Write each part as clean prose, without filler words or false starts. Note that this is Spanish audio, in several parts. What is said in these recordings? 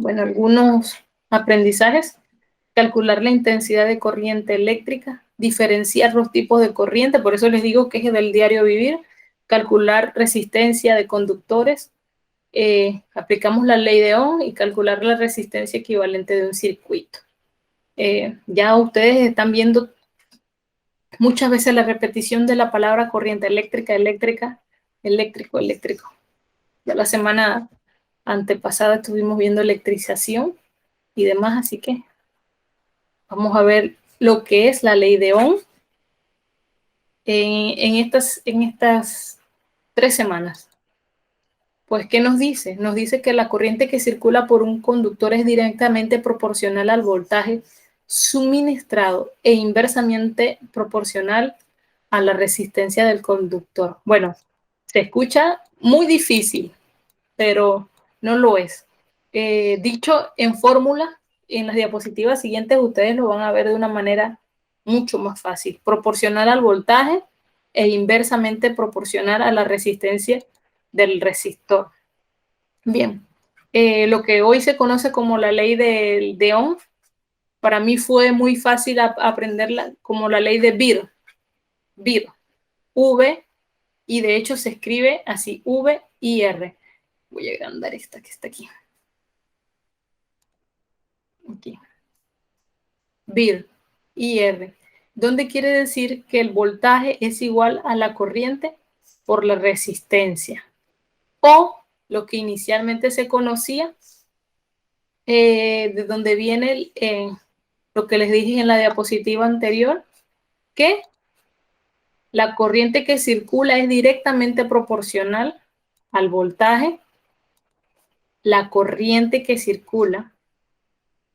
Bueno, algunos aprendizajes: calcular la intensidad de corriente eléctrica, diferenciar los tipos de corriente, por eso les digo que es del diario vivir, calcular resistencia de conductores, aplicamos la ley de Ohm y calcular la resistencia equivalente de un circuito. Ya ustedes están viendo muchas veces la repetición de la palabra corriente eléctrica, eléctrica, eléctrico, eléctrico. Ya la semana antepasada estuvimos viendo electrización y demás, así que vamos a ver lo que es la ley de Ohm en estas 3 semanas. Pues, ¿qué nos dice? Nos dice que la corriente que circula por un conductor es directamente proporcional al voltaje suministrado e inversamente proporcional a la resistencia del conductor. Bueno, se escucha muy difícil, pero no lo es. Dicho en fórmula, en las diapositivas siguientes ustedes lo van a ver de una manera mucho más fácil. Proporcional al voltaje e inversamente proporcional a la resistencia del resistor. Bien, lo que hoy se conoce como la ley de Ohm, para mí fue muy fácil aprenderla como la ley de Beer, V, y de hecho se escribe así, V y R. Voy a agrandar esta que está aquí. Aquí. Beer, IR, donde quiere decir que el voltaje es igual a la corriente por la resistencia, o lo que inicialmente se conocía, de donde viene lo que les dije en la diapositiva anterior, que la corriente que circula es directamente proporcional al voltaje. La corriente que circula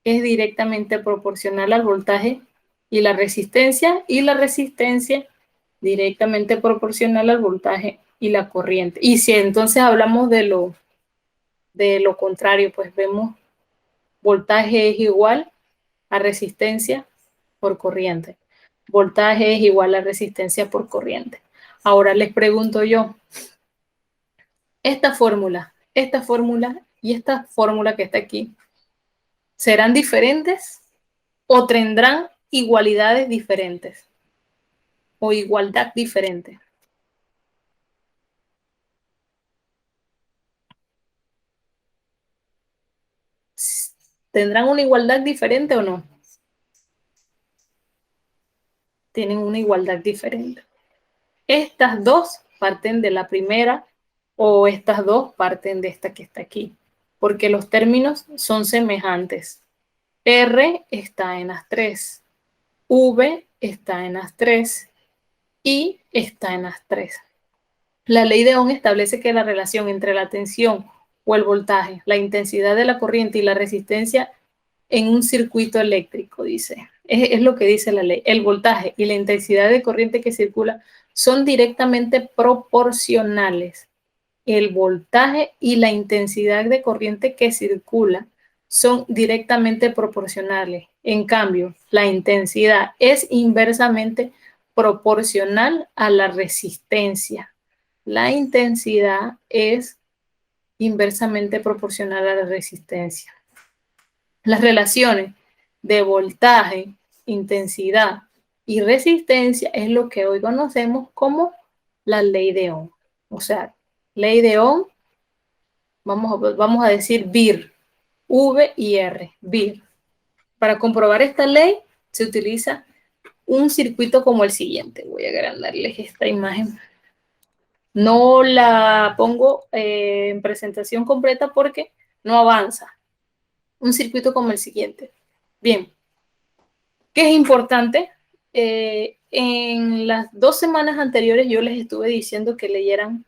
es directamente proporcional al voltaje y la resistencia directamente proporcional al voltaje y la corriente. Y si entonces hablamos de lo contrario, pues vemos voltaje es igual a resistencia por corriente. Voltaje es igual a resistencia por corriente. Ahora les pregunto yo, esta fórmula y esta fórmula que está aquí, ¿serán diferentes o tendrán igualdades diferentes o igualdad diferente? ¿Tendrán una igualdad diferente o no? Tienen una igualdad diferente. Estas dos parten de la primera o estas dos parten de esta que está aquí, porque los términos son semejantes. R está en las 3, V está en las 3 y está en las 3. La ley de Ohm establece que la relación entre la tensión o el voltaje, la intensidad de la corriente y la resistencia en un circuito eléctrico, dice. Es lo que dice la ley. El voltaje y la intensidad de corriente que circula son directamente proporcionales. El voltaje y la intensidad de corriente que circula son directamente proporcionales. En cambio, la intensidad es inversamente proporcional a la resistencia. La intensidad es inversamente proporcional a la resistencia. Las relaciones de voltaje, intensidad y resistencia es lo que hoy conocemos como la ley de Ohm. O sea, ley de Ohm, vamos a decir BIR, V y R, BIR. Para comprobar esta ley se utiliza un circuito como el siguiente. Voy a agrandarles esta imagen. No la pongo en presentación completa porque no avanza. Un circuito como el siguiente. Bien, ¿qué es importante? En las 2 semanas anteriores yo les estuve diciendo que leyeran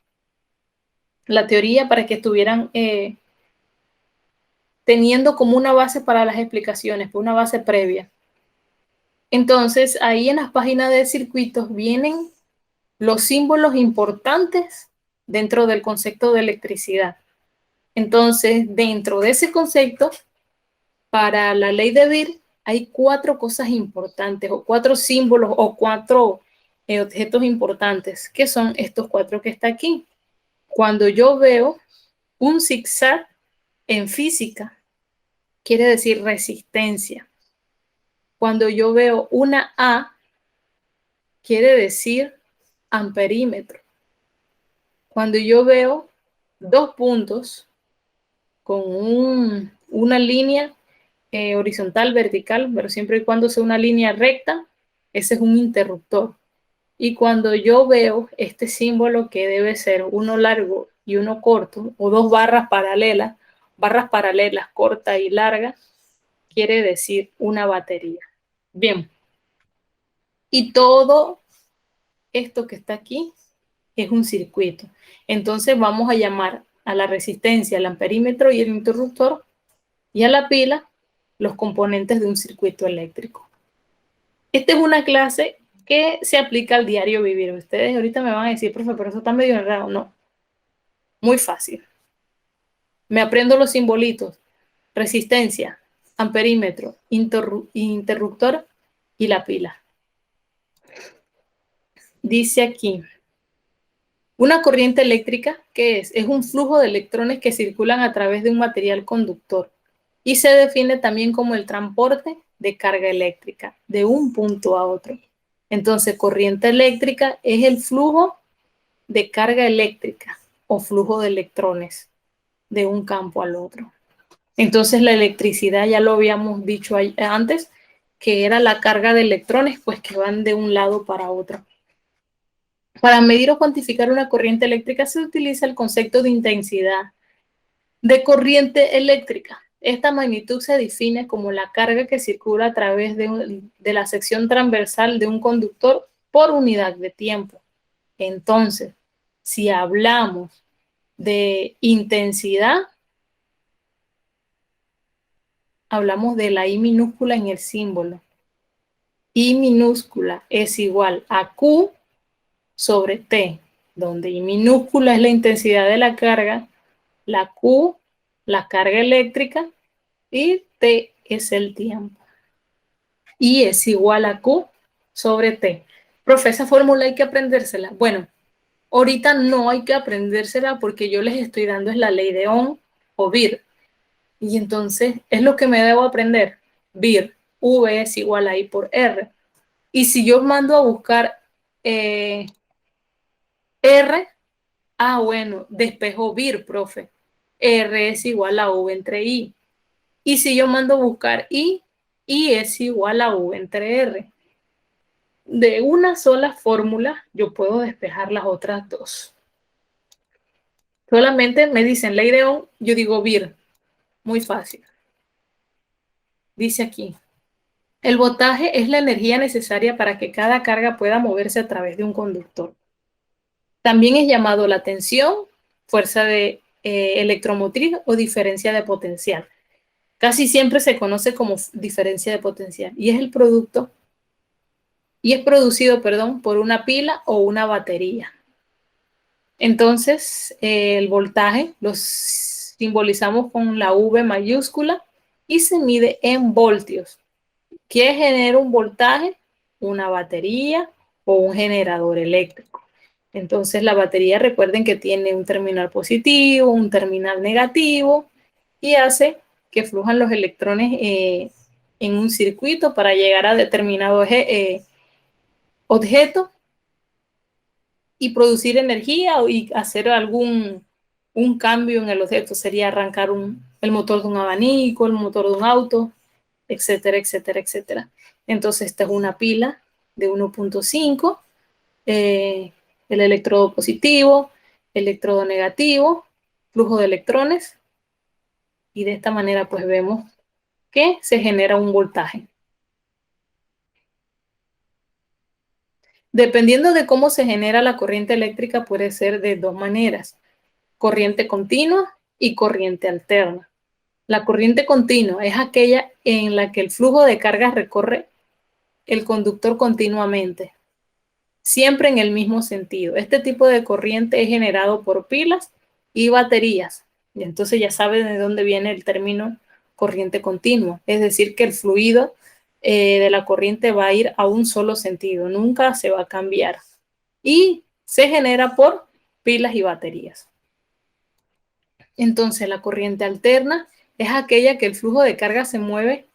la teoría para que estuvieran teniendo como una base para las explicaciones, una base previa. Entonces, ahí en las páginas de circuitos vienen los símbolos importantes dentro del concepto de electricidad. Entonces, dentro de ese concepto, para la ley de Beer, hay 4 cosas importantes, o 4 símbolos, o 4 objetos importantes, que son estos 4 que está aquí. Cuando yo veo un zigzag en física, quiere decir resistencia. Cuando yo veo una A, quiere decir amperímetro. Cuando yo veo dos puntos con una línea horizontal, vertical, pero siempre y cuando sea una línea recta, ese es un interruptor. Y cuando yo veo este símbolo que debe ser uno largo y uno corto, o dos barras paralelas corta y larga, quiere decir una batería. Bien, y todo esto que está aquí es un circuito. Entonces vamos a llamar a la resistencia, al amperímetro y el interruptor, y a la pila los componentes de un circuito eléctrico. Esta es una clase que se aplica al diario vivir. Ustedes ahorita me van a decir, profe, pero eso está medio enredado. No, muy fácil. Me aprendo los simbolitos: resistencia, amperímetro, interruptor y la pila. Dice aquí, una corriente eléctrica, ¿qué es? Es un flujo de electrones que circulan a través de un material conductor y se define también como el transporte de carga eléctrica de un punto a otro. Entonces, corriente eléctrica es el flujo de carga eléctrica o flujo de electrones de un campo al otro. Entonces, la electricidad, ya lo habíamos dicho antes, que era la carga de electrones, pues que van de un lado para otro. Para medir o cuantificar una corriente eléctrica se utiliza el concepto de intensidad de corriente eléctrica. Esta magnitud se define como la carga que circula a través de la sección transversal de un conductor por unidad de tiempo. Entonces, si hablamos de intensidad, hablamos de la I minúscula en el símbolo. I minúscula es igual a Q sobre T, donde I minúscula es la intensidad de la carga, la Q, la carga eléctrica, y T es el tiempo. I es igual a Q sobre T. Profe, esa fórmula hay que aprendérsela. Bueno, ahorita no hay que aprendérsela porque yo les estoy dando es la ley de Ohm o BIR. Y entonces es lo que me debo aprender. BIR, V es igual a I por R. Y si yo mando a buscar R, bueno, despejo BIR, profe. R es igual a V entre I. Y si yo mando a buscar I es igual a V entre R. De una sola fórmula yo puedo despejar las otras dos. Solamente me dicen ley de Ohm, yo digo BIR. Muy fácil. Dice aquí, el voltaje es la energía necesaria para que cada carga pueda moverse a través de un conductor. También es llamado la tensión, fuerza de electromotriz o diferencia de potencial. Casi siempre se conoce como diferencia de potencial y es el producto y es producido, por una pila o una batería. Entonces, el voltaje lo simbolizamos con la V mayúscula y se mide en voltios. ¿Qué genera un voltaje? Una batería o un generador eléctrico. Entonces, la batería, recuerden que tiene un terminal positivo, un terminal negativo y hace que fluyan los electrones en un circuito para llegar a determinado objeto y producir energía y hacer un cambio en el objeto. Sería arrancar el motor de un abanico, el motor de un auto, etcétera, etcétera, etcétera. Entonces, esta es una pila de 1.5, el electrodo positivo, electrodo negativo, flujo de electrones, y de esta manera pues vemos que se genera un voltaje. Dependiendo de cómo se genera la corriente eléctrica, puede ser de dos maneras: corriente continua y corriente alterna. La corriente continua es aquella en la que el flujo de cargas recorre el conductor continuamente, siempre en el mismo sentido. Este tipo de corriente es generado por pilas y baterías. Y entonces ya saben de dónde viene el término corriente continua. Es decir, que el fluido de la corriente va a ir a un solo sentido, nunca se va a cambiar. Y se genera por pilas y baterías. Entonces, la corriente alterna es aquella que el flujo de carga se mueve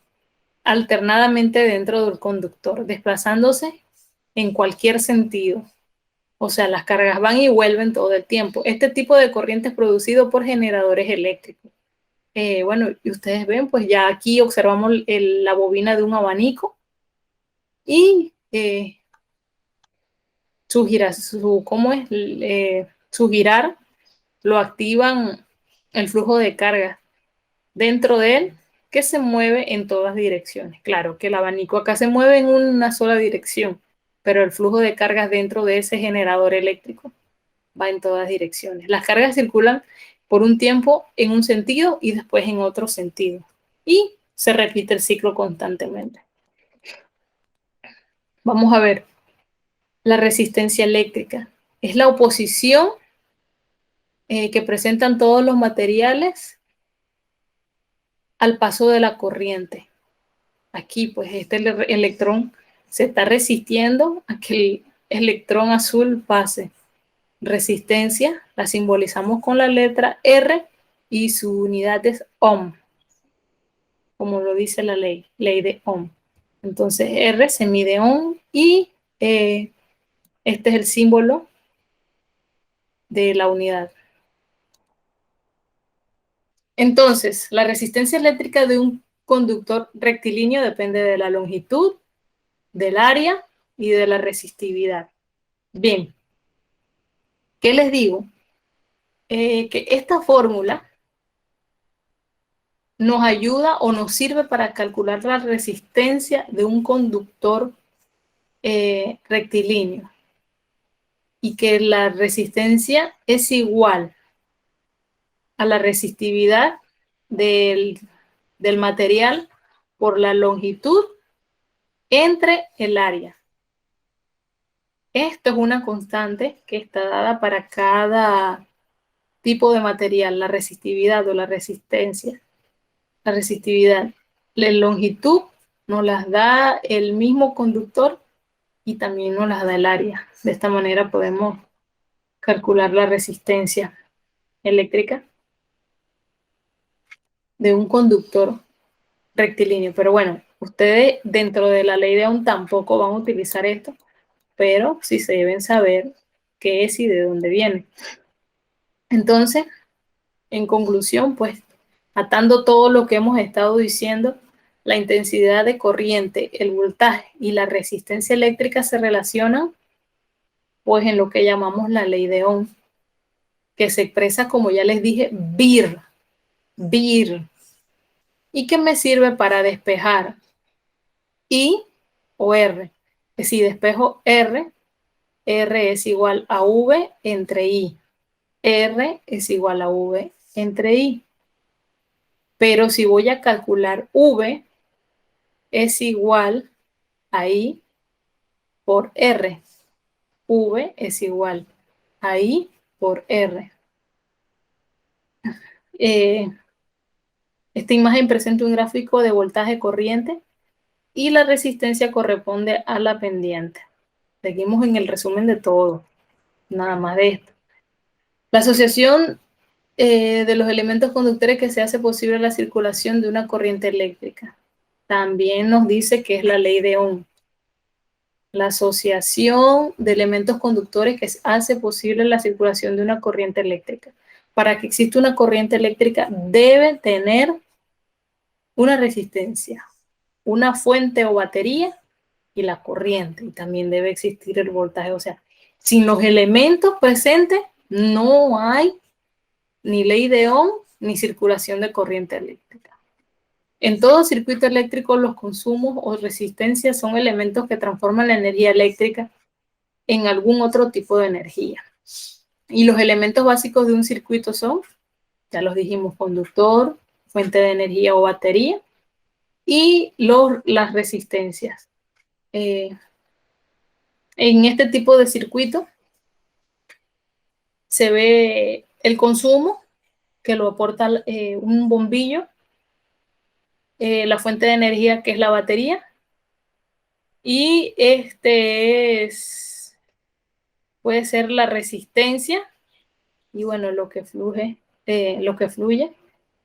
alternadamente dentro del conductor, desplazándose en cualquier sentido. O sea, las cargas van y vuelven todo el tiempo. Este tipo de corriente es producido por generadores eléctricos. Bueno, y ustedes ven, pues ya aquí observamos la bobina de un abanico y ¿cómo es? Su girar lo activan el flujo de carga dentro de él que se mueve en todas direcciones. Claro que el abanico acá se mueve en una sola dirección, pero el flujo de cargas dentro de ese generador eléctrico va en todas direcciones. Las cargas circulan por un tiempo en un sentido y después en otro sentido. Y se repite el ciclo constantemente. Vamos a ver la resistencia eléctrica. Es la oposición que presentan todos los materiales al paso de la corriente. Aquí, pues, este electrón se está resistiendo a que el electrón azul pase. Resistencia la simbolizamos con la letra R y su unidad es ohm, como lo dice la ley de Ohm. Entonces R se mide ohm y este es el símbolo de la unidad. Entonces, la resistencia eléctrica de un conductor rectilíneo depende de la longitud, del área y de la resistividad. Bien, ¿qué les digo? Que esta fórmula nos ayuda o nos sirve para calcular la resistencia de un conductor rectilíneo y que la resistencia es igual a la resistividad del material por la longitud entre el área. Esto es una constante que está dada para cada tipo de material, la resistividad o la resistencia. La resistividad, la longitud nos las da el mismo conductor y también nos las da el área. De esta manera podemos calcular la resistencia eléctrica de un conductor rectilíneo. Pero bueno, ustedes dentro de la ley de Ohm tampoco van a utilizar esto, pero sí se deben saber qué es y de dónde viene. Entonces, en conclusión, pues, atando todo lo que hemos estado diciendo, la intensidad de corriente, el voltaje y la resistencia eléctrica se relacionan, pues, en lo que llamamos la ley de Ohm, que se expresa, como ya les dije, vir, y que me sirve para despejar I o R. Que si despejo R, R es igual a V entre I. R es igual a V entre I. Pero si voy a calcular V, es igual a I por R. V es igual a I por R. Esta imagen presenta un gráfico de voltaje corriente y la resistencia corresponde a la pendiente. Seguimos en el resumen de todo, nada más de esto. La asociación de los elementos conductores que se hace posible la circulación de una corriente eléctrica. También nos dice que es la ley de Ohm. La asociación de elementos conductores que hace posible la circulación de una corriente eléctrica. Para que exista una corriente eléctrica debe tener una resistencia, una fuente o batería y la corriente. Y también debe existir el voltaje. O sea, sin los elementos presentes no hay ni ley de Ohm ni circulación de corriente eléctrica. En todo circuito eléctrico, los consumos o resistencias son elementos que transforman la energía eléctrica en algún otro tipo de energía. Y los elementos básicos de un circuito son, ya los dijimos, conductor, fuente de energía o batería, y las resistencias. En este tipo de circuito se ve el consumo, que lo aporta un bombillo, la fuente de energía, que es la batería, y puede ser la resistencia, y bueno, lo que fluye.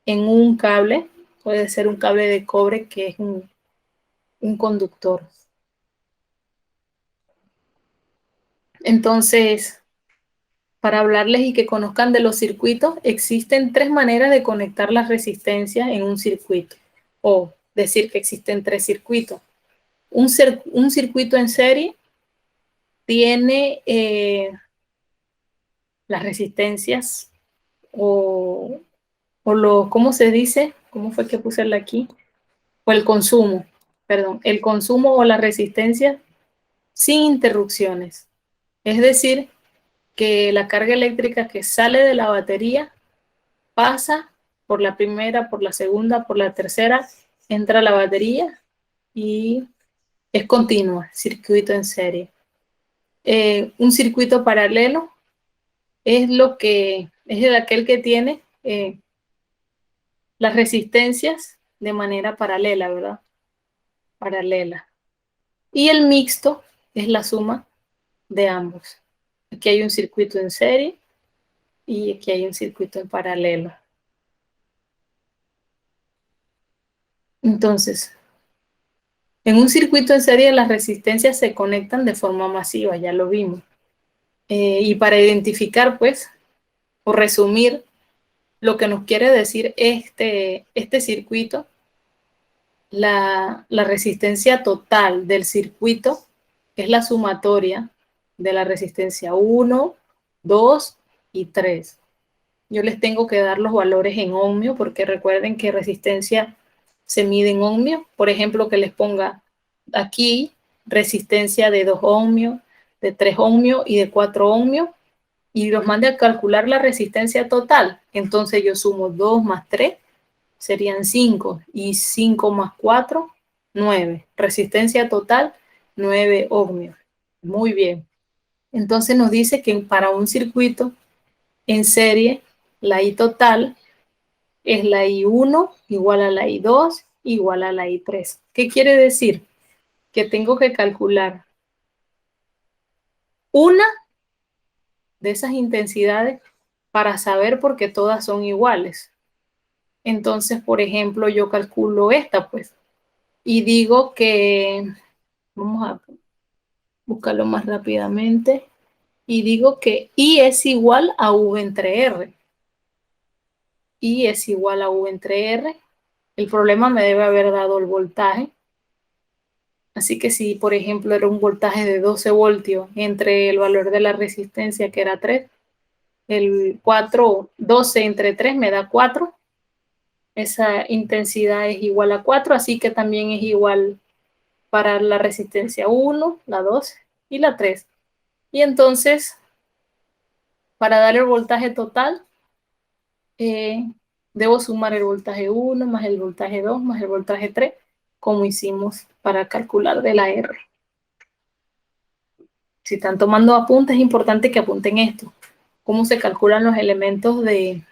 en un cable, puede ser un cable de cobre que es un conductor. Entonces, para hablarles y que conozcan de los circuitos, existen 3 maneras de conectar las resistencias en un circuito, o decir que existen 3 circuitos. Un circuito en serie tiene las resistencias ¿cómo se dice? ¿Cómo fue que puse aquí? O el consumo, perdón, el consumo o la resistencia sin interrupciones. Es decir, que la carga eléctrica que sale de la batería pasa por la primera, por la segunda, por la tercera, entra a la batería y es continua, circuito en serie. Un circuito paralelo es de aquel que tiene las resistencias de manera paralela, ¿verdad? Paralela. Y el mixto es la suma de ambos. Aquí hay un circuito en serie y aquí hay un circuito en paralelo. Entonces, en un circuito en serie las resistencias se conectan de forma masiva, ya lo vimos. Y para identificar, pues, o resumir lo que nos quiere decir este circuito, la resistencia total del circuito es la sumatoria de la resistencia 1, 2 y 3. Yo les tengo que dar los valores en ohmio, porque recuerden que resistencia se mide en ohmio. Por ejemplo, que les ponga aquí resistencia de 2 ohmios, de 3 ohmios y de 4 ohmios, y los mande a calcular la resistencia total. Entonces yo sumo 2 más 3, serían 5, y 5 más 4, 9. Resistencia total, 9 ohmios. Muy bien. Entonces nos dice que para un circuito en serie, la I total es la I1 igual a la I2 igual a la I3. ¿Qué quiere decir? Que tengo que calcular una de esas intensidades para saber por qué todas son iguales. Entonces, por ejemplo, yo calculo esta, pues, y digo que, vamos a buscarlo más rápidamente, y digo que I es igual a V entre R. I es igual a V entre R. El problema me debe haber dado el voltaje. Así que si, por ejemplo, era un voltaje de 12 voltios entre el valor de la resistencia, que era 3, el 4, 12 entre 3 me da 4. Esa intensidad es igual a 4, así que también es igual para la resistencia 1, la 2 y la 3. Y entonces, para dar el voltaje total, debo sumar el voltaje 1 más el voltaje 2 más el voltaje 3, como hicimos para calcular de la R. Si están tomando apuntes, es importante que apunten esto. Cómo se calculan los elementos del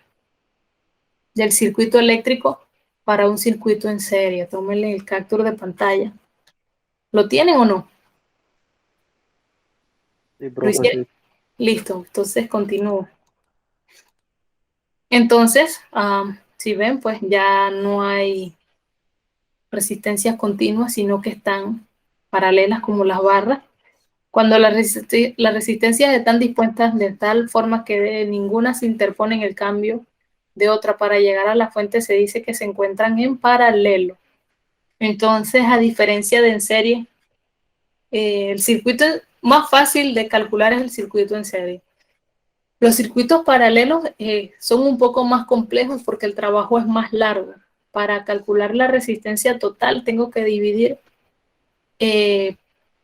circuito eléctrico para un circuito en serie. Tómenle el capture de pantalla. ¿Lo tienen o no? Sí, ¿Lo profe, hicieron? sí. Listo, entonces continúo. Entonces, si ven, pues ya no hay resistencias continuas, sino que están paralelas como las barras. Cuando las resistencias están dispuestas de tal forma que de ninguna se interpone en el cambio de otra para llegar a la fuente, se dice que se encuentran en paralelo. Entonces, a diferencia de en serie, el circuito más fácil de calcular es el circuito en serie. Los circuitos paralelos son un poco más complejos porque el trabajo es más largo. Para calcular la resistencia total tengo que dividir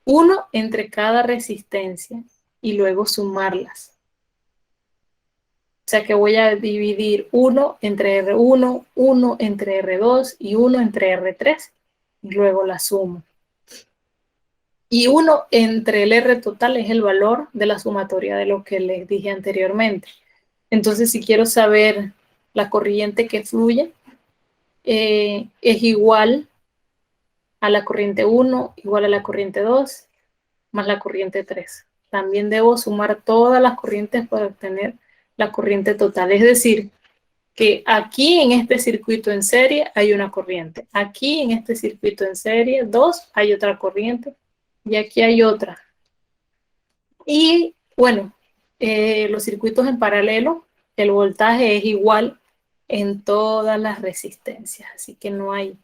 1 entre cada resistencia y luego sumarlas. O sea que voy a dividir 1 entre R1, 1 entre R2 y 1 entre R3 y luego la sumo. Y 1 entre el R total es el valor de la sumatoria de lo que les dije anteriormente. Entonces, si quiero saber la corriente que fluye, es igual a la corriente 1, igual a la corriente 2, más la corriente 3. También debo sumar todas las corrientes para obtener la corriente total. Es decir, que aquí en este circuito en serie hay una corriente. Aquí en este circuito en serie 2 hay otra corriente y aquí hay otra. Y bueno, los circuitos en paralelo, el voltaje es igual en todas las resistencias, así que no hay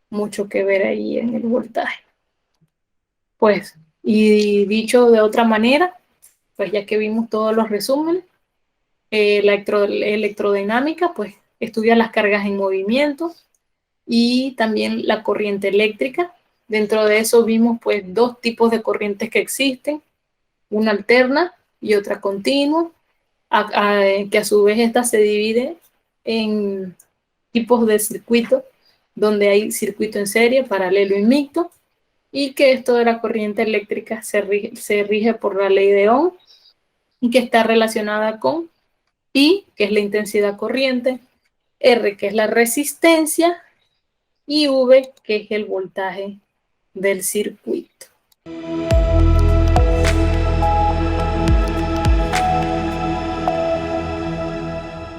mucho que ver ahí en el voltaje. Pues, y dicho de otra manera, pues ya que vimos todos los resúmenes, la electrodinámica, pues estudia las cargas en movimiento y también la corriente eléctrica. Dentro de eso vimos pues dos tipos de corrientes que existen, una alterna y otra continua, que a su vez esta se divide en tipos de circuitos, donde hay circuito en serie, paralelo y mixto, y que esto de la corriente eléctrica se rige por la ley de Ohm y que está relacionada con I, que es la intensidad corriente, R, que es la resistencia, y V, que es el voltaje del circuito.